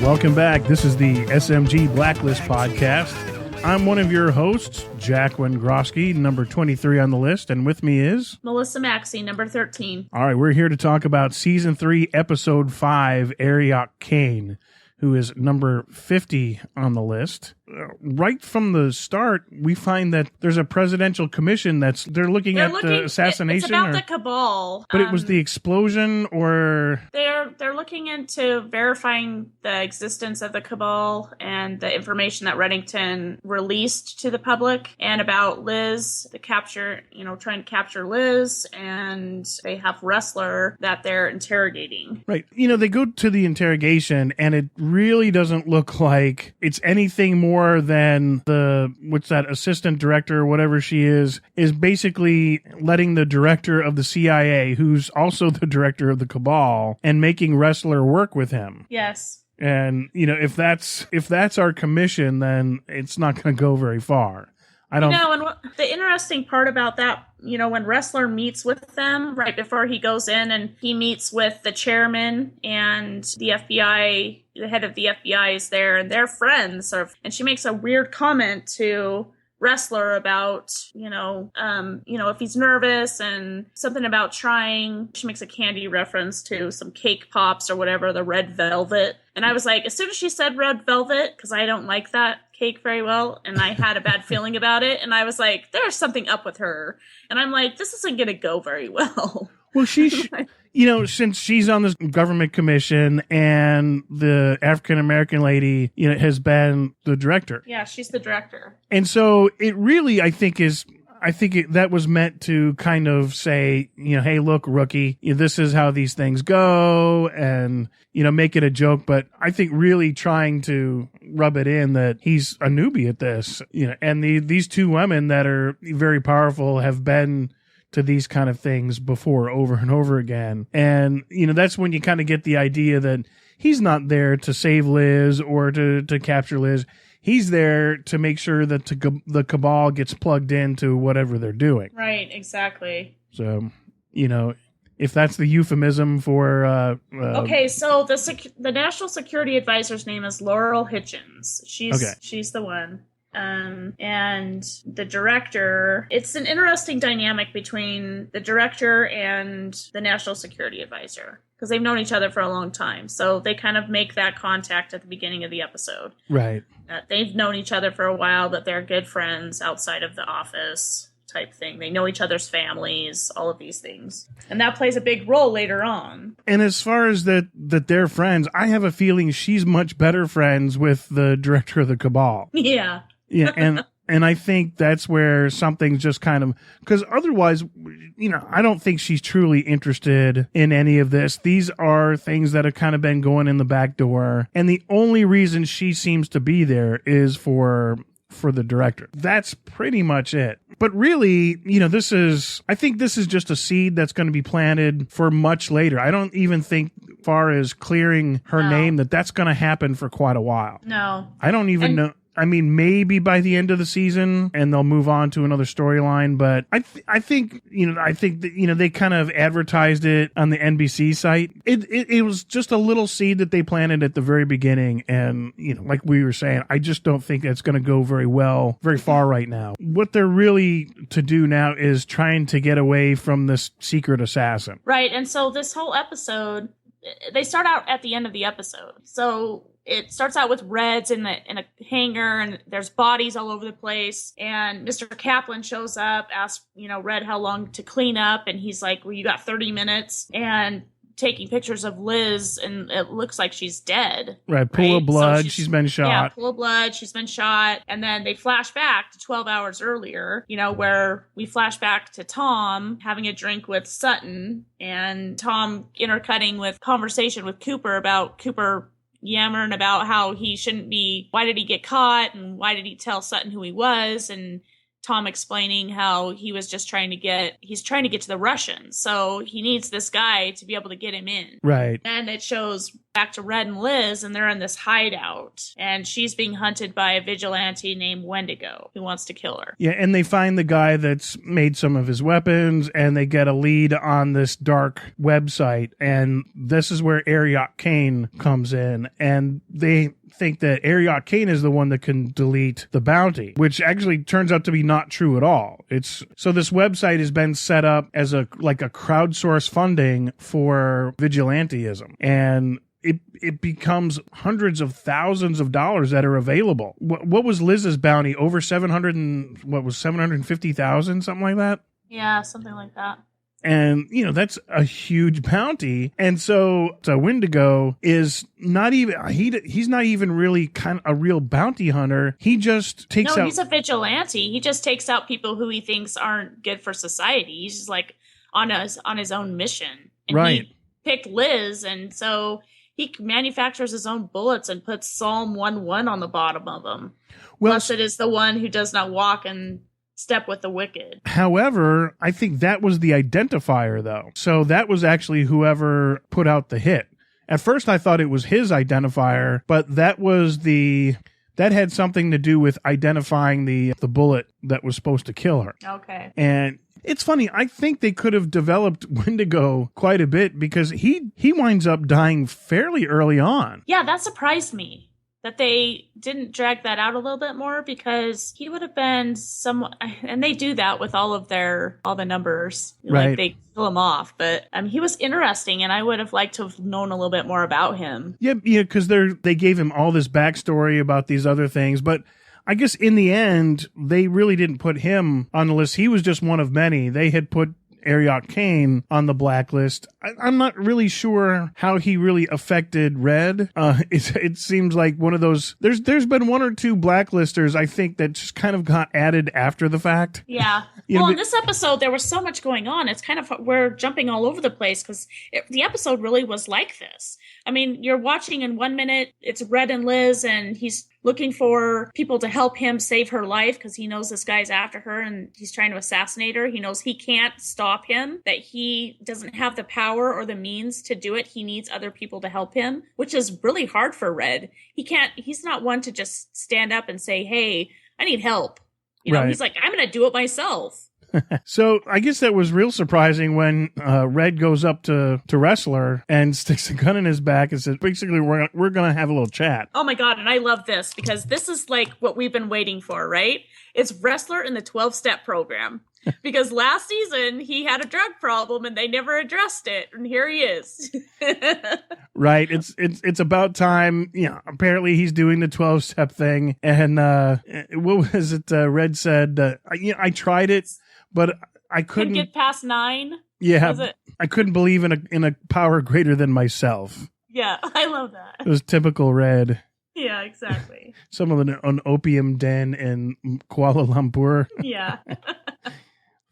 Welcome back. This is the SMG Blacklist podcast. I'm one of your hosts, Jack Wengroski, number 23 on the list, and with me is... Melissa Maxey, number 13. All right, we're here to talk about Season 3, Episode 5, Arioch Cain, who is number 50 on the list. Right from the start, we find that there's a presidential commission they're looking the assassination. It's about the cabal. But it was the explosion, or... They're looking into verifying the existence of the cabal and the information that Reddington released to the public, and about Liz, the capture, trying to capture Liz, and they have Wrestler that they're interrogating. Right. They go to the interrogation, and it really doesn't look like it's anything more than assistant director, whatever she is basically letting the director of the CIA, who's also the director of the cabal, and making Wrestler work with him. Yes. And, if that's our commission, then it's not going to go very far. I don't and the interesting part about that, when Wrestler meets with them right before he goes in, and he meets with the chairman and the FBI, the head of the FBI is there, and they're friends, and she makes a weird comment to Wrestler about, if he's nervous, and something about trying. She makes a candy reference to some cake pops or whatever, the red velvet. And I was like, as soon as she said red velvet, because I don't like that cake very well, and I had a bad feeling about it, and I was like, there's something up with her. And I'm like, this isn't going to go very well. Well, since she's on this government commission, and the African-American lady, has been the director. Yeah, she's the director. And so it really, that was meant to kind of say, hey, look, rookie, this is how these things go, and, make it a joke. But I think really trying to rub it in that he's a newbie at this, and these two women that are very powerful have been to these kind of things before, over and over again. And, that's when you kind of get the idea that he's not there to save Liz or to capture Liz. He's there to make sure that the cabal gets plugged into whatever they're doing. Right, exactly. So, if that's the euphemism for... okay, so the National Security Advisor's name is Laurel Hitchens. She's the one. And the director, it's an interesting dynamic between the director and the National Security Advisor, because they've known each other for a long time. So they kind of make that contact at the beginning of the episode. Right. They've known each other for a while, that they're good friends outside of the office type thing. They know each other's families, all of these things. And that plays a big role later on. And as far as that they're friends, I have a feeling she's much better friends with the director of the cabal. Yeah. Yeah, and I think that's where something's just kind of, because otherwise, I don't think she's truly interested in any of this. These are things that have kind of been going in the back door, and the only reason she seems to be there is for the director. That's pretty much it. But really, I think this is just a seed that's going to be planted for much later. I don't even think, as far as clearing her name, that's going to happen for quite a while. No. I don't even know. I mean, maybe by the end of the season, and they'll move on to another storyline. But I think that, they kind of advertised it on the NBC site. It was just a little seed that they planted at the very beginning. And, like we were saying, I just don't think that's going to go very far right now. What they're really to do now is trying to get away from this secret assassin. Right. And so this whole episode, they start out at the end of the episode. So it starts out with Reds in a hangar, and there's bodies all over the place. And Mr. Kaplan shows up, asks, Red how long to clean up. And he's like, well, you got 30 minutes. And taking pictures of Liz, and it looks like she's dead. Right, pool of blood, so she's been shot. Yeah, pool of blood, she's been shot. And then they flash back to 12 hours earlier, where we flash back to Tom having a drink with Sutton, and Tom intercutting with conversation with Cooper yammering about how he shouldn't be, why did he get caught, and why did he tell Sutton who he was, and Tom explaining how he's trying to get to the Russians. So he needs this guy to be able to get him in. Right. And it shows back to Red and Liz, and they're in this hideout. And she's being hunted by a vigilante named Wendigo who wants to kill her. Yeah, and they find the guy that's made some of his weapons, and they get a lead on this dark website. And this is where Arioch Cain comes in. And they think that Arioch Cain is the one that can delete the bounty, which actually turns out to be not true at all. So this website has been set up as a crowdsource funding for vigilantism. And it becomes hundreds of thousands of dollars that are available. What was Liz's bounty? Over 750,000, something like that? Yeah, something like that. And, that's a huge bounty. And so Wendigo is not even, he's not even really kind of a real bounty hunter. He just takes out. No, he's a vigilante. He just takes out people who he thinks aren't good for society. He's just like on his own mission. And right. He picked Liz, and so he manufactures his own bullets and puts Psalm 1:1 on the bottom of them. Well, Blessed is the one who does not walk and step with the wicked. However, I think that was the identifier, though. So that was actually whoever put out the hit. At first, I thought it was his identifier, but that had something to do with identifying the bullet that was supposed to kill her. Okay. And it's funny, I think they could have developed Wendigo quite a bit because he winds up dying fairly early on. Yeah, that surprised me that they didn't drag that out a little bit more, because he would have been and they do that with all the numbers. Right. Like they kill him off. But he was interesting, and I would have liked to have known a little bit more about him. Yeah, because they gave him all this backstory about these other things, but I guess in the end, they really didn't put him on the list. He was just one of many. They had put Arioch Cain on the blacklist. I'm not really sure how he really affected Red. It seems like one of those. There's been one or two blacklisters, I think, that just kind of got added after the fact. Yeah. Well, in this episode, there was so much going on. It's kind of, we're jumping all over the place because the episode really was like this. I mean, you're watching in 1 minute, it's Red and Liz, and he's looking for people to help him save her life because he knows this guy's after her and he's trying to assassinate her. He knows he can't stop him, that he doesn't have the power or the means to do it. He needs other people to help him, which is really hard for Red. He's not one to just stand up and say, hey, I need help. Right. He's like, I'm going to do it myself. So I guess that was real surprising when Red goes up to Wrestler and sticks a gun in his back and says, basically, we're going to have a little chat. Oh my God. And I love this because this is like what we've been waiting for, right? It's Wrestler in the 12-step program. Because last season he had a drug problem and they never addressed it, and here he is. Right. It's about time. Apparently he's doing the 12-step thing, and what was it? Red said, I tried it, but I couldn't get past 9. Yeah, I couldn't believe in a power greater than myself. Yeah, I love that. It was typical Red. Yeah, exactly. Some of an opium den in Kuala Lumpur. Yeah.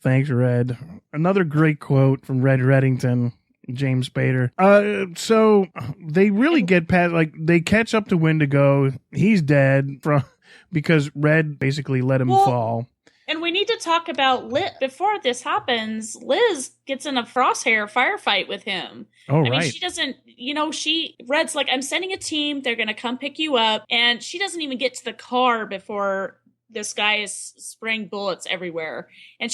Thanks, Red. Another great quote from Red Reddington, James Spader. So they really get past, they catch up to Wendigo. He's dead because Red basically let him fall. And we need to talk about before this happens, Liz gets in a crosshair firefight with him. Oh, I right. mean, she doesn't, Red's like, I'm sending a team. They're going to come pick you up. And she doesn't even get to the car before this guy is spraying bullets everywhere. And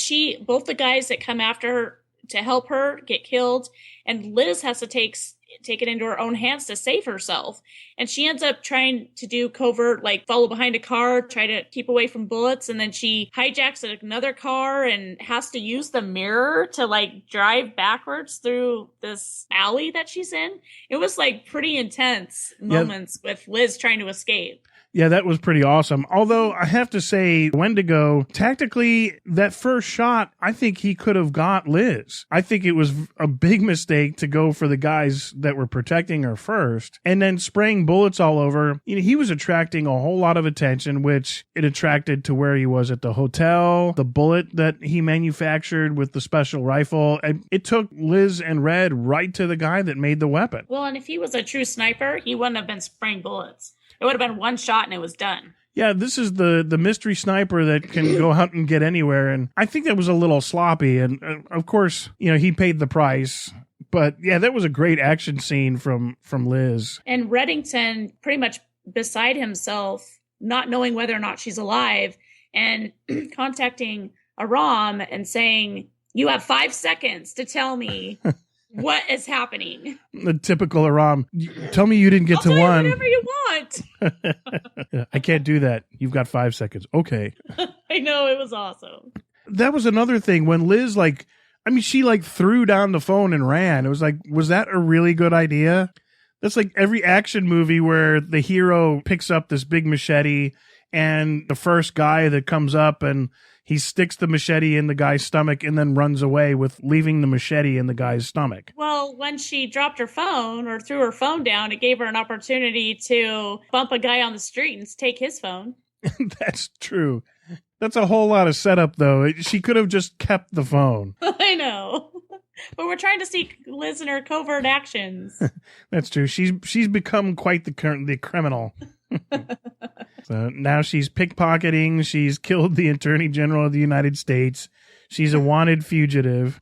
both the guys that come after her to help her get killed, and Liz has to take it into her own hands to save herself. And she ends up trying to do covert, follow behind a car, try to keep away from bullets. And then she hijacks another car and has to use the mirror to drive backwards through this alley that she's in. It was pretty intense moments with Liz trying to escape. Yeah, that was pretty awesome. Although I have to say, Wendigo, tactically, that first shot, I think he could have got Liz. I think it was a big mistake to go for the guys that were protecting her first and then spraying bullets all over. He was attracting a whole lot of attention, which it attracted to where he was at the hotel, the bullet that he manufactured with the special rifle. It took Liz and Red right to the guy that made the weapon. Well, and if he was a true sniper, he wouldn't have been spraying bullets. It would have been one shot and it was done. Yeah, this is the mystery sniper that can go out and get anywhere. And I think that was a little sloppy. And of course, he paid the price. But yeah, that was a great action scene from Liz. And Reddington pretty much beside himself, not knowing whether or not she's alive, and contacting Aram and saying, "You have 5 seconds to tell me what is happening." The typical Aram. Tell me you didn't get to one. Whatever you want. I can't do that. You've got 5 seconds. Okay. I know, it was awesome. That was another thing when Liz, she threw down the phone and ran. It was like, was that a really good idea? That's like every action movie where the hero picks up this big machete and the first guy that comes up and he sticks the machete in the guy's stomach and then runs away with leaving the machete in the guy's stomach. Well, when she dropped her phone or threw her phone down, it gave her an opportunity to bump a guy on the street and take his phone. That's true. That's a whole lot of setup, though. She could have just kept the phone. I know. But we're trying to see Liz in her covert actions. That's true. She's become quite the criminal. So now she's pickpocketing. She's killed the Attorney General of the United States. She's a wanted fugitive.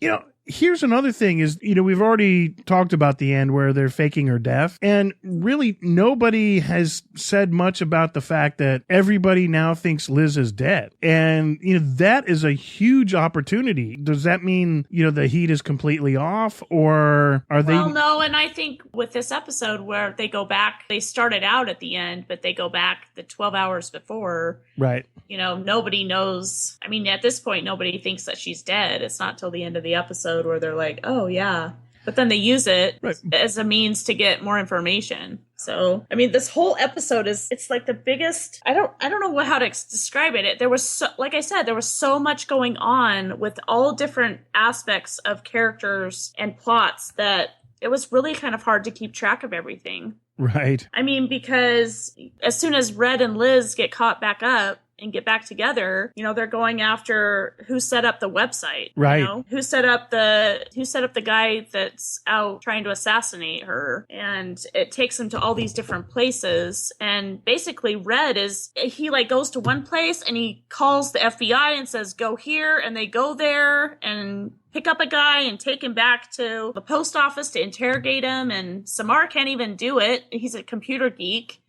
Here's another thing is, we've already talked about the end where they're faking her death. And really, nobody has said much about the fact that everybody now thinks Liz is dead. And, that is a huge opportunity. Does that mean, the heat is completely off, or are they? Well, no. And I think with this episode where they go back, they started out at the end, but they go back the 12 hours before. Right. Nobody knows. I mean, at this point, nobody thinks that she's dead. It's not till the end of the episode where they're like, oh, yeah. But then they use it as a means to get more information. So, I mean, this whole episode it's like the biggest, I don't know how to describe it. There was, like I said, there was so much going on with all different aspects of characters and plots that it was really kind of hard to keep track of everything. Right. I mean, because as soon as Red and Liz get caught back up and get back together, they're going after who set up the website. Right. Who set up the guy that's out trying to assassinate her. And it takes them to all these different places. And basically Red he goes to one place and he calls the FBI and says, go here. And they go there and pick up a guy and take him back to the post office to interrogate him. And Samar can't even do it. He's a computer geek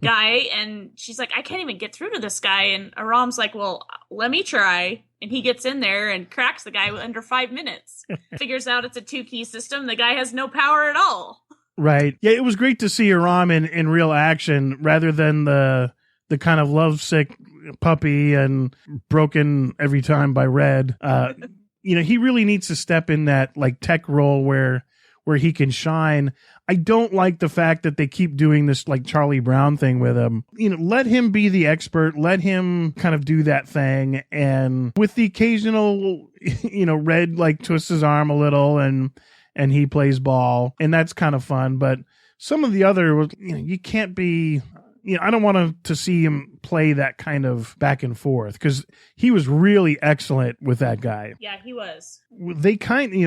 guy, and she's like, I can't even get through to this guy. And Aram's like, well, let me try. And he gets in there and cracks the guy under 5 minutes. Figures out it's a 2-key system. The guy has no power at all. Right. Yeah, it was great to see Aram in real action rather than the kind of lovesick puppy and broken every time by Red. He really needs to step in that tech role where he can shine. I don't like the fact that they keep doing this Charlie Brown thing with him. Let him be the expert. Let him kind of do that thing. And with the occasional, Red twists his arm a little and he plays ball. And that's kind of fun. But some of the other, you can't be... I don't want to see him play that kind of back and forth because he was really excellent with that guy. Yeah, he was. They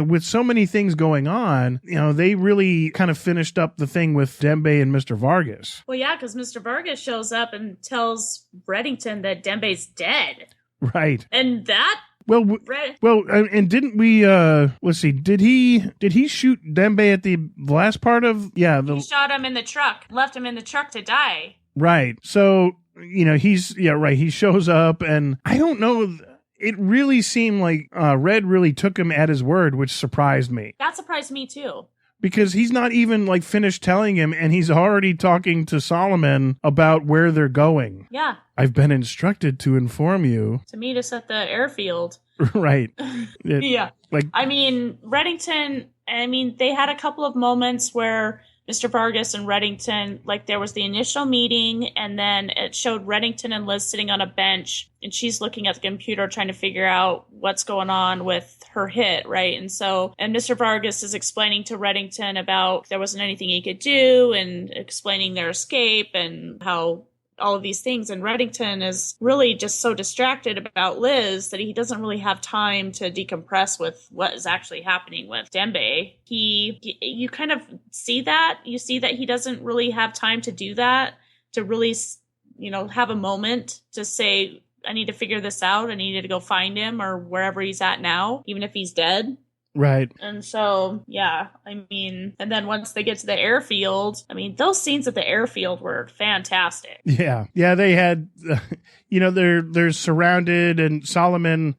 with so many things going on, they really kind of finished up the thing with Dembe and Mr. Vargas. Well, yeah, because Mr. Vargas shows up and tells Reddington that Dembe's dead. Right. And that... and didn't we? Let's see. Did he shoot Dembe at the last part of? Yeah, he shot him in the truck. Left him in the truck to die. Right. So he shows up, and I don't know. It really seemed like Red really took him at his word, which surprised me. That surprised me too. Because he's not even finished telling him, and he's already talking to Solomon about where they're going. Yeah. I've been instructed to inform you. To meet us at the airfield. Right. Yeah. Reddington, they had a couple of moments where Mr. Vargas and Reddington, there was the initial meeting, and then it showed Reddington and Liz sitting on a bench, and she's looking at the computer trying to figure out what's going on with her hit, right? And Mr. Vargas is explaining to Reddington about there wasn't anything he could do, and explaining their escape and how all of these things. And Reddington is really just so distracted about Liz that he doesn't really have time to decompress with what is actually happening with Dembe. You kind of see that. You see that he doesn't really have time to do that, to really have a moment to say, I need to figure this out. I needed to go find him or wherever he's at now, even if he's dead. Right. And so, yeah, and then once they get to the airfield, those scenes at the airfield were fantastic. Yeah. Yeah, they had, they're surrounded, and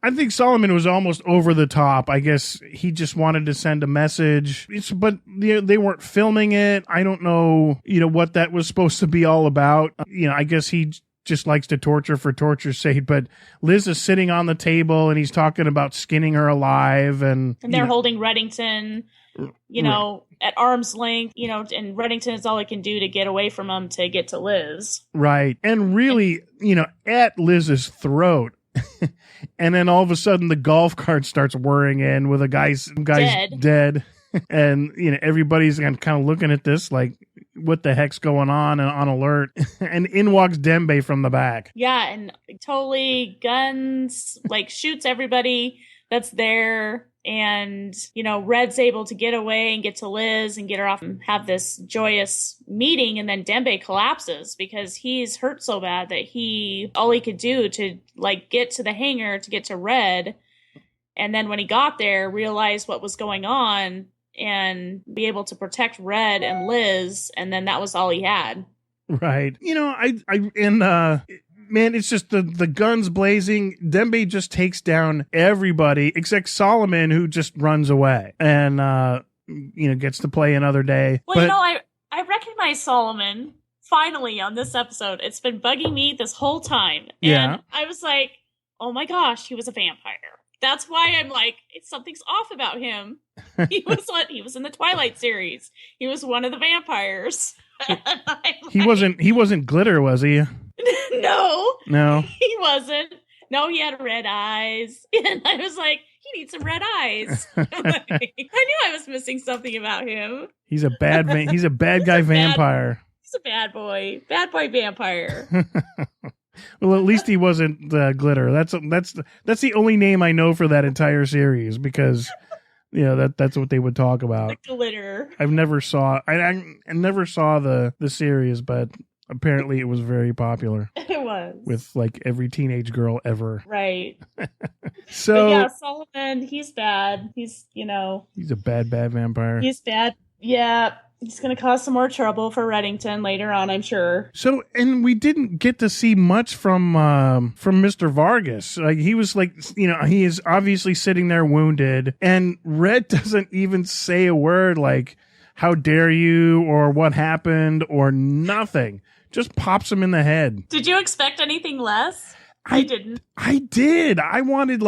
I think Solomon was almost over the top. I guess he just wanted to send a message, but they weren't filming it. I don't know, what that was supposed to be all about. I guess he just likes to torture for torture's sake, but Liz is sitting on the table and he's talking about skinning her alive, and they're holding Reddington, at arm's length, and Reddington is all he can do to get away from him to get to Liz. Right. And really, at Liz's throat. And then all of a sudden the golf cart starts whirring in with a guy's dead. And, everybody's kind of looking at this like, what the heck's going on, and on alert. And in walks Dembe from the back. Yeah, and totally guns, shoots everybody that's there. And, Red's able to get away and get to Liz and get her off and have this joyous meeting. And then Dembe collapses because he's hurt so bad that all he could do to get to the hangar to get to Red. And then when he got there, realized what was going on and be able to protect Red and Liz, and then that was all he had. Right. Man, it's just the guns blazing. Dembe just takes down everybody except Solomon, who just runs away and gets to play another day. Well, I recognize Solomon finally on this episode. It's been bugging me this whole time. And I was like, oh my gosh, he was a vampire. That's why I'm like, something's off about him. He was in the Twilight series. He was one of the vampires. He wasn't Glitter, was he? No, he wasn't. No, he had red eyes, and I was like, he needs some red eyes. I knew I was missing something about him. He's a bad guy vampire. He's a bad boy vampire. Well, at least he wasn't Glitter. That's the only name I know for that entire series, because that's what they would talk about. The Glitter. I never saw the series, but apparently it was very popular. It was. With every teenage girl ever. Right. So but Solomon, he's bad. He's a bad vampire. He's bad. Yeah. He's going to cause some more trouble for Reddington later on, I'm sure. So, and we didn't get to see much from Mr. Vargas. He was he is obviously sitting there wounded, and Red doesn't even say a word like, how dare you, or what happened, or nothing. Just pops him in the head. Did you expect anything less? I didn't. I did. I wanted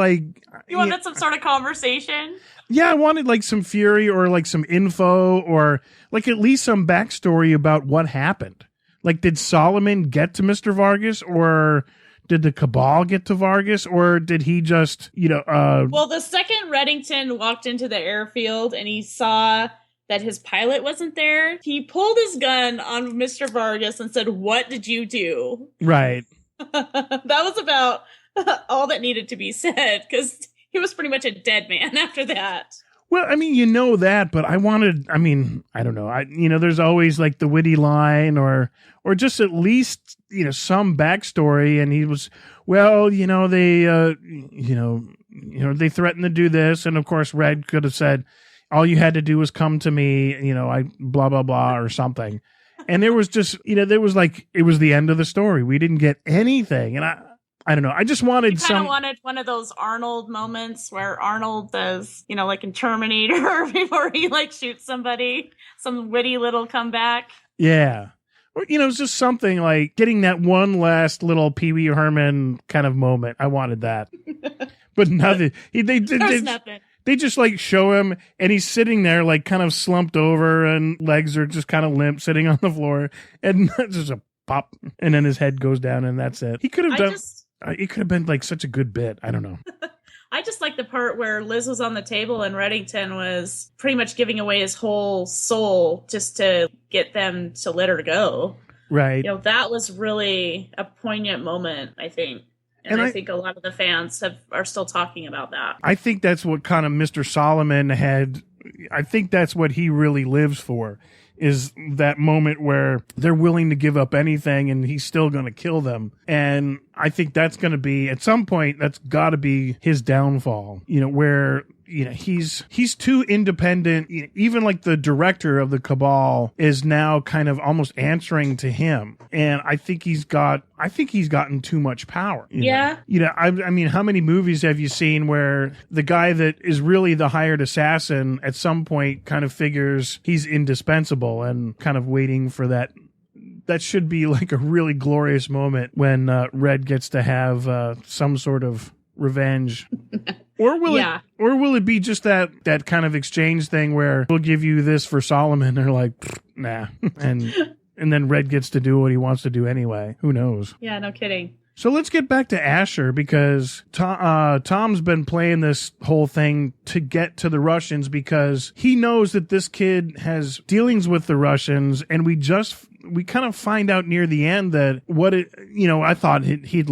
You wanted some sort of conversation? Yeah, I wanted some fury, or some info, or at least some backstory about what happened. Did Solomon get to Mr. Vargas, or did the Cabal get to Vargas, or did he just, Well, the second Reddington walked into the airfield and he saw that his pilot wasn't there, he pulled his gun on Mr. Vargas and said, "What did you do?" Right. That was about all that needed to be said, because he was pretty much a dead man after that. Well, that, but I don't know. There's always the witty line, or just at least, some backstory. And he was, they threatened to do this. And of course, Red could have said, all you had to do was come to me, I blah, blah, blah, or something. And there was just, it was the end of the story. We didn't get anything. And I don't know. I just wanted wanted one of those Arnold moments where Arnold does, like in Terminator, before he shoots somebody, some witty little comeback. Yeah. Or, it's just something like getting that one last little Pee Wee Herman kind of moment. I wanted that. But nothing. There's nothing. They just show him, and he's sitting there kind of slumped over, and legs are just kind of limp, sitting on the floor, and just a pop, and then his head goes down, and that's it. He could have done. It could have been such a good bit. I don't know. I just like the part where Liz was on the table and Reddington was pretty much giving away his whole soul just to get them to let her go. Right. That was really a poignant moment, I think. And I think a lot of the fans are still talking about that. I think that's what kind of Mr. Solomon had. I think that's what he really lives for, is that moment where they're willing to give up anything and he's still going to kill them. And I think that's going to be, at some point, that's got to be his downfall, where he's too independent. Even like the director of the Cabal is now kind of almost answering to him. And I think he's gotten too much power. I mean, how many movies have you seen where the guy that is really the hired assassin at some point kind of figures he's indispensable and kind of waiting for that? That should be like a really glorious moment when Red gets to have some sort of revenge. Or will it be just that kind of exchange thing where we'll give you this for Solomon? They're like, nah. And then Red gets to do what he wants to do anyway. Who knows? Yeah, no kidding. So let's get back to Asher, because Tom's been playing this whole thing to get to the Russians because he knows that this kid has dealings with the Russians, and we kind of find out near the end that I thought he'd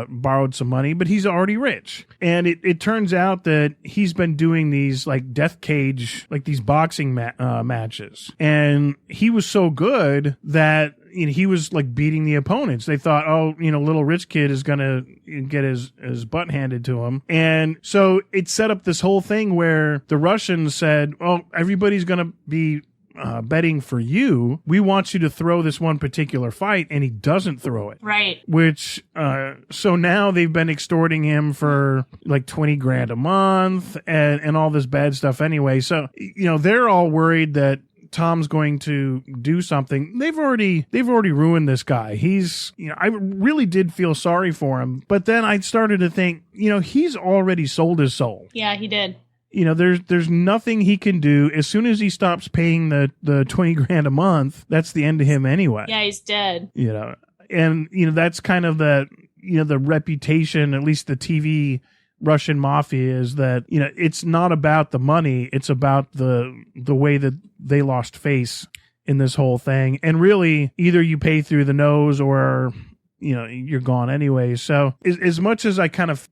borrowed some money, but he's already rich. And it turns out that he's been doing these like death cage, like these boxing matches. And he was so good that he was like beating the opponents. They thought, little rich kid is going to get his butt handed to him. And so it set up this whole thing where the Russians said, well, everybody's going to be betting for you. We want you to throw this one particular fight, and he doesn't throw it. Right. Which, so now they've been extorting him for like $20,000 a month and all this bad stuff anyway. So, they're all worried that Tom's going to do something. They've already ruined this guy. I really did feel sorry for him, but then I started to think, he's already sold his soul. Yeah, he did. There's nothing he can do. As soon as he stops paying the $20,000 a month, that's the end of him anyway. Yeah, he's dead. And that's kind of the reputation, at least the TV Russian mafia, is that, it's not about the money. It's about the way that they lost face in this whole thing. And really, either you pay through the nose or, you're gone anyway. So as much as I kind of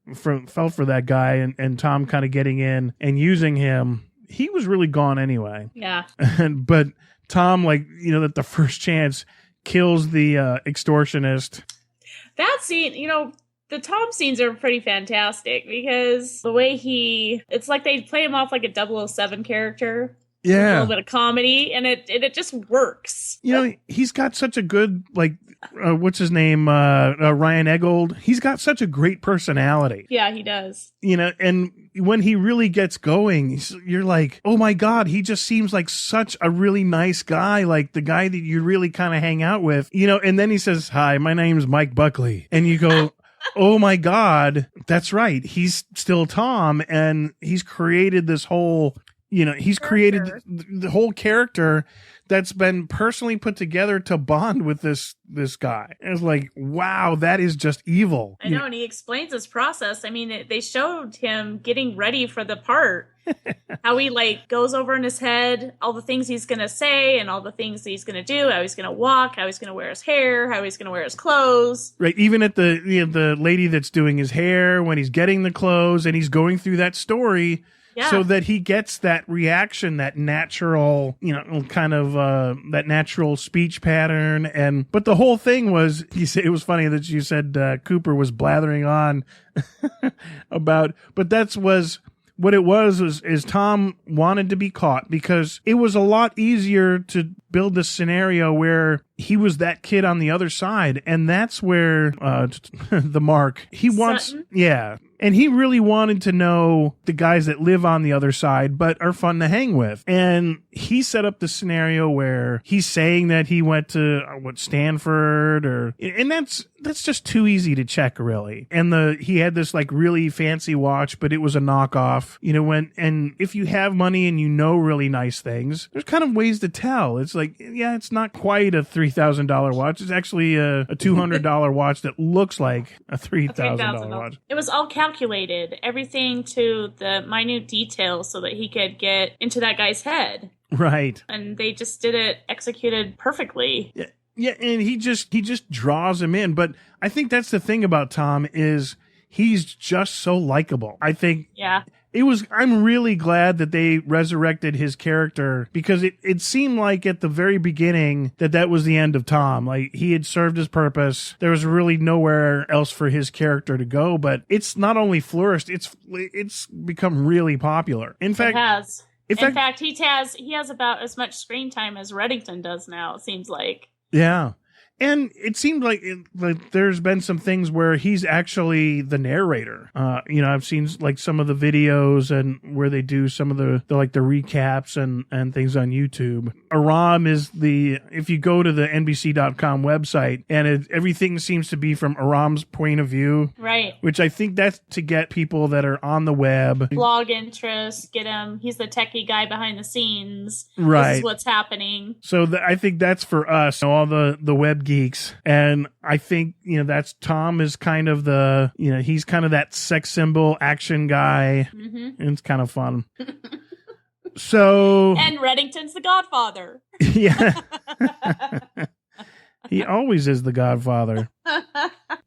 felt for that guy and Tom kind of getting in and using him, he was really gone anyway. Yeah. But Tom, at the first chance, kills the extortionist. That scene, the Tom scenes are pretty fantastic because the way it's like they play him off like a 007 character. Yeah. A little bit of comedy, and it just works. He's got such a good, what's his name? Ryan Eggold. He's got such a great personality. Yeah, he does. And when he really gets going, you're like, oh my God, he just seems like such a really nice guy, like the guy that you really kind of hang out with, and then he says, hi, my name's Mike Buckley. And you go, oh my God, that's right. He's still Tom, and he's created this whole... he's created the whole character that's been personally put together to bond with this guy. And it's like, wow, that is just evil. I know, and he explains his process. I mean, they showed him getting ready for the part. How he goes over in his head all the things he's going to say and all the things he's going to do, how he's going to walk, how he's going to wear his hair, how he's going to wear his clothes. Right, even at the lady that's doing his hair, when he's getting the clothes and he's going through that story... Yeah. So that he gets that reaction, that natural, kind of that natural speech pattern. But the whole thing was, it was funny that you said Cooper was blathering on about, but what it was is Tom wanted to be caught because it was a lot easier to build this scenario where he was that kid on the other side. And that's where the Mark, he wants, Sutton? Yeah. And he really wanted to know the guys that live on the other side, but are fun to hang with. And he set up the scenario where he's saying that he went to Stanford, and that's just too easy to check, really. And he had this really fancy watch, but it was a knockoff. And if you have money and really nice things, there's kind of ways to tell. It's it's not quite a $3,000 watch. It's actually a $200 watch that looks like a $3,000 watch. It was all calculated, everything to the minute details so that he could get into that guy's head. Right. And they just did it, executed perfectly. Yeah. Yeah, and he just draws him in. But I think that's the thing about Tom is he's just so likable. I think I'm really glad that they resurrected his character, because it seemed like at the very beginning that was the end of Tom. Like, he had served his purpose. There was really nowhere else for his character to go, but it's not only flourished, it's become really popular. In fact, it has. In fact, he has about as much screen time as Reddington does now, it seems like. Yeah. And it seemed like there's been some things where he's actually the narrator. I've seen like some of the videos and where they do some of the recaps and things on YouTube. Aram is if you go to the NBC.com website, and everything seems to be from Aram's point of view. Right. Which I think that's to get people that are on the web. Blog interest, get him. He's the techie guy behind the scenes. Right. This is what's happening. So I think that's for us, all the web geeks. And I think, that's Tom is kind of he's kind of that sex symbol action guy. Mm-hmm. And it's kind of fun. So. And Reddington's the Godfather. Yeah. He always is the Godfather.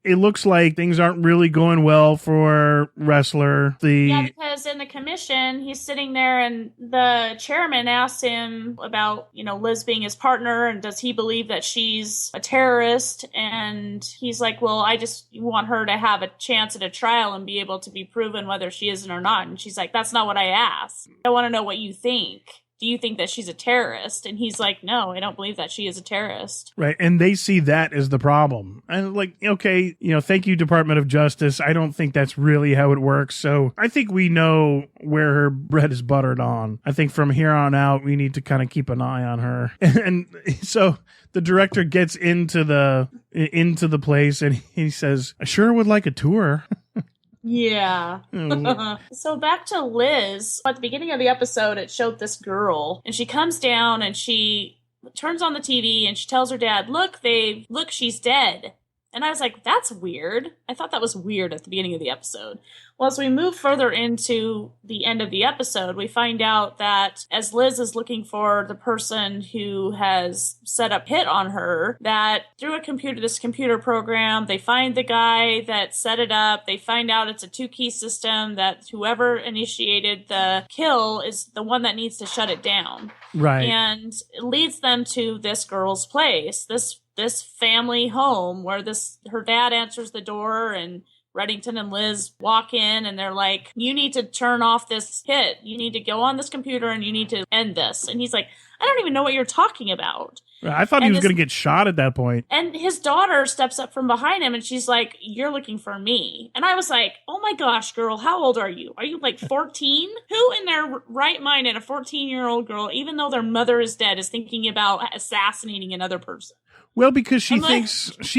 It looks like things aren't really going well for Wrestler. Yeah, because in the commission, he's sitting there and the chairman asks him about, Liz being his partner, and does he believe that she's a terrorist? And he's like, well, I just want her to have a chance at a trial and be able to be proven whether she isn't or not. And she's like, that's not what I asked. I want to know what you think. Do you think that she's a terrorist? And he's like, no, I don't believe that she is a terrorist. Right. And they see that as the problem. And like, okay, thank you, Department of Justice. I don't think that's really how it works. So I think we know where her bread is buttered on. I think from here on out, we need to kind of keep an eye on her. And so the director gets into the place and he says, I sure would like a tour. Yeah. So back to Liz. At the beginning of the episode, it showed this girl, and she comes down and she turns on the TV and she tells her dad, look, she's dead. And I was like, that's weird. I thought that was weird at the beginning of the episode. Well, as we move further into the end of the episode, we find out that as Liz is looking for the person who has set up hit on her, that through this computer program, they find the guy that set it up. They find out it's a 2-key system, that whoever initiated the kill is the one that needs to shut it down. Right. And it leads them to this girl's place, this family home where her dad answers the door and Reddington and Liz walk in and they're like, you need to turn off this hit. You need to go on this computer and you need to end this. And he's like, I don't even know what you're talking about. I thought he was going to get shot at that point. And his daughter steps up from behind him and she's like, you're looking for me. And I was like, oh my gosh, girl, how old are you? Are you like 14? Who in their right mind at a 14-year-old girl, even though their mother is dead, is thinking about assassinating another person? Well, because she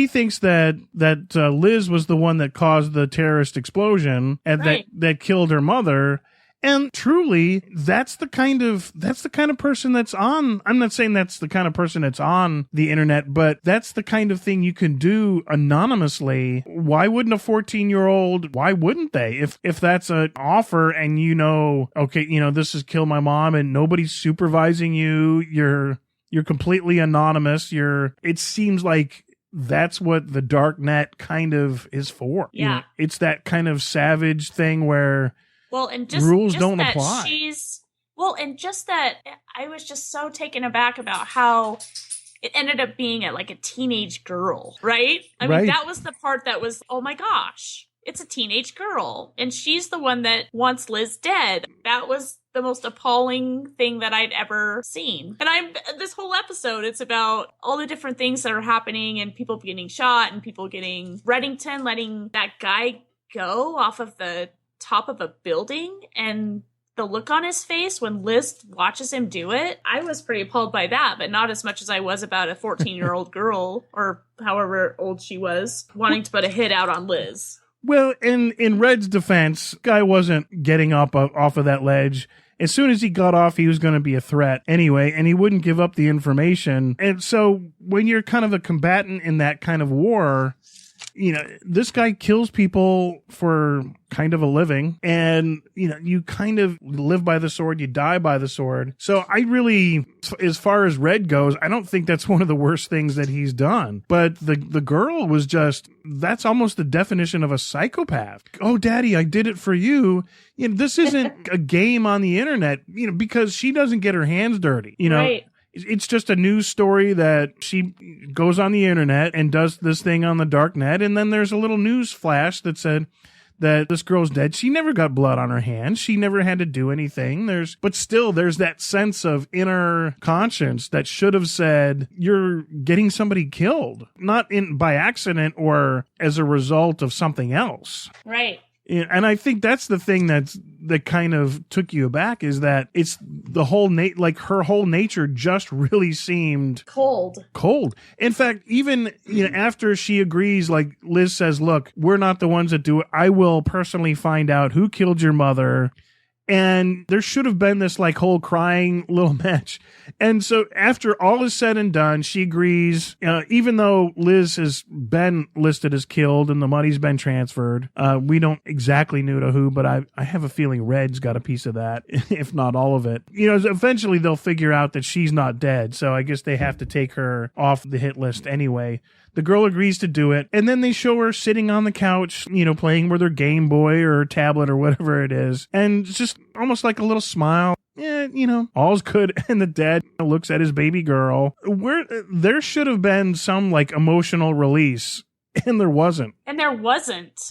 thinks that Liz was the one that caused the terrorist explosion and right. that killed her mother. And truly, that's the kind of person that's on. I'm not saying that's the kind of person that's on the internet, but that's the kind of thing you can do anonymously. Why wouldn't a 14-year-old? Why wouldn't they? If that's an offer and okay, this is kill my mom and nobody's supervising you, you're completely anonymous. It seems like that's what the dark net kind of is for. Yeah. It's that kind of savage thing where rules don't apply. And just that I was just so taken aback about how it ended up being like a teenage girl, right? I mean, that was the part that was, oh my gosh, it's a teenage girl. And she's the one that wants Liz dead. That was the most appalling thing that I'd ever seen. And this whole episode, it's about all the different things that are happening and people getting shot and people getting Reddington letting that guy go off of the top of a building and the look on his face when Liz watches him do it. I was pretty appalled by that, but not as much as I was about a 14-year-old girl or however old she was wanting to put a hit out on Liz. Well, in Red's defense, guy wasn't getting up off of that ledge. As soon as he got off, he was going to be a threat anyway, and he wouldn't give up the information. And so when you're kind of a combatant in that kind of war, this guy kills people for kind of a living, and you kind of live by the sword, you die by the sword. So I really, as far as Red goes, I don't think that's one of the worst things that he's done. But the girl was that's almost the definition of a psychopath. Oh, Daddy, I did it for you. This isn't a game on the internet, because she doesn't get her hands dirty. Right. It's just a news story that she goes on the internet and does this thing on the dark net. And then there's a little news flash that said that this girl's dead. She never got blood on her hands. She never had to do anything. But still, there's that sense of inner conscience that should have said, you're getting somebody killed, not by accident or as a result of something else. Right. And I think that's the thing that kind of took you aback, is that it's the whole her whole nature just really seemed cold. In fact, even after she agrees, like Liz says, look, we're not the ones that do it. I will personally find out who killed your mother. And there should have been this whole crying little match. And so after all is said and done, she agrees, even though Liz has been listed as killed and the money's been transferred. We don't exactly know to who, but I have a feeling Red's got a piece of that, if not all of it. Eventually they'll figure out that she's not dead. So I guess they have to take her off the hit list anyway. The girl agrees to do it, and then they show her sitting on the couch, playing with her Game Boy or her tablet or whatever it is, and it's just almost like a little smile. Yeah, all's good. And the dad looks at his baby girl. There should have been some emotional release, and there wasn't.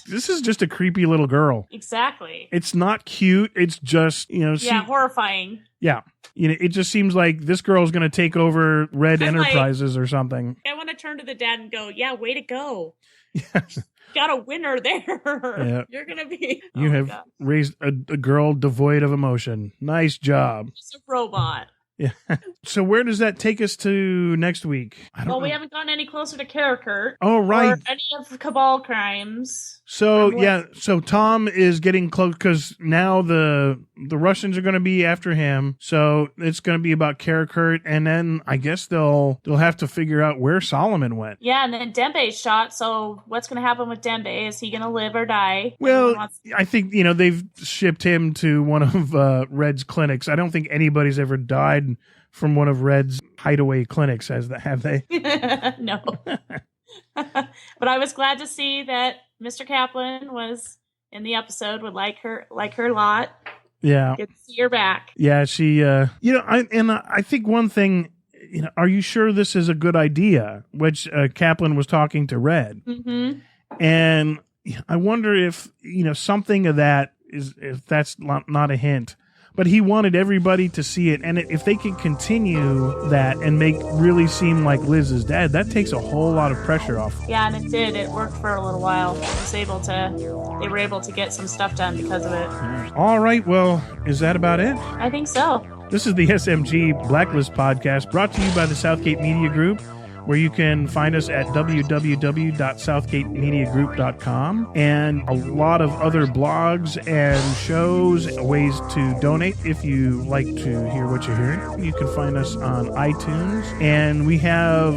This is just a creepy little girl. Exactly. It's not cute. It's just, horrifying. Yeah. It just seems like this girl's going to take over Red Enterprises or something. I want to turn to the dad and go, yeah, way to go. Yes. Got a winner there. Yeah. You're going to be... You have raised a girl devoid of emotion. Nice job. Just a robot. Yeah. So where does that take us to next week? We haven't gotten any closer to Karakurt. Oh, right. Or any of the Cabal crimes. So, so Tom is getting close because now the Russians are going to be after him. So it's going to be about Karakurt, and then I guess they'll have to figure out where Solomon went. Yeah, and then Dembe's shot. So what's going to happen with Dembe? Is he going to live or die? Well, I think, they've shipped him to one of Red's clinics. I don't think anybody's ever died from one of Red's hideaway clinics, have they? No. But I was glad to see that Mr. Kaplan was in the episode, would like her a lot. Yeah. Good to see her back. Yeah, she, I think one thing, are you sure this is a good idea? Which Kaplan was talking to Red. Mm-hmm. And I wonder if, something of that if that's not a hint. But he wanted everybody to see it, and if they could continue that and make really seem like Liz is dead, that takes a whole lot of pressure off. Yeah, and it did. It worked for a little while. They were able to get some stuff done because of it. All right, well, is that about it? I think so. This is the SMG Blacklist podcast, brought to you by the Southgate Media Group, where you can find us at www.southgatemediagroup.com, and a lot of other blogs and shows, ways to donate if you like to hear what you're hearing. You can find us on iTunes, and we have,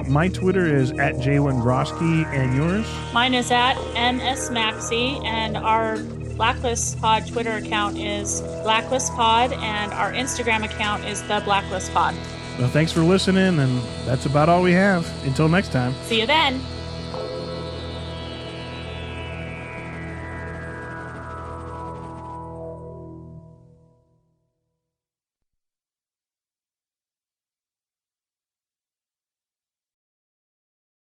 my Twitter is at @JWingrosky, and yours? Mine is at NSMaxi, and our Blacklist Pod Twitter account is Blacklist Pod, and our Instagram account is The Blacklist Pod. Well, thanks for listening, and that's about all we have. Until next time. See you then.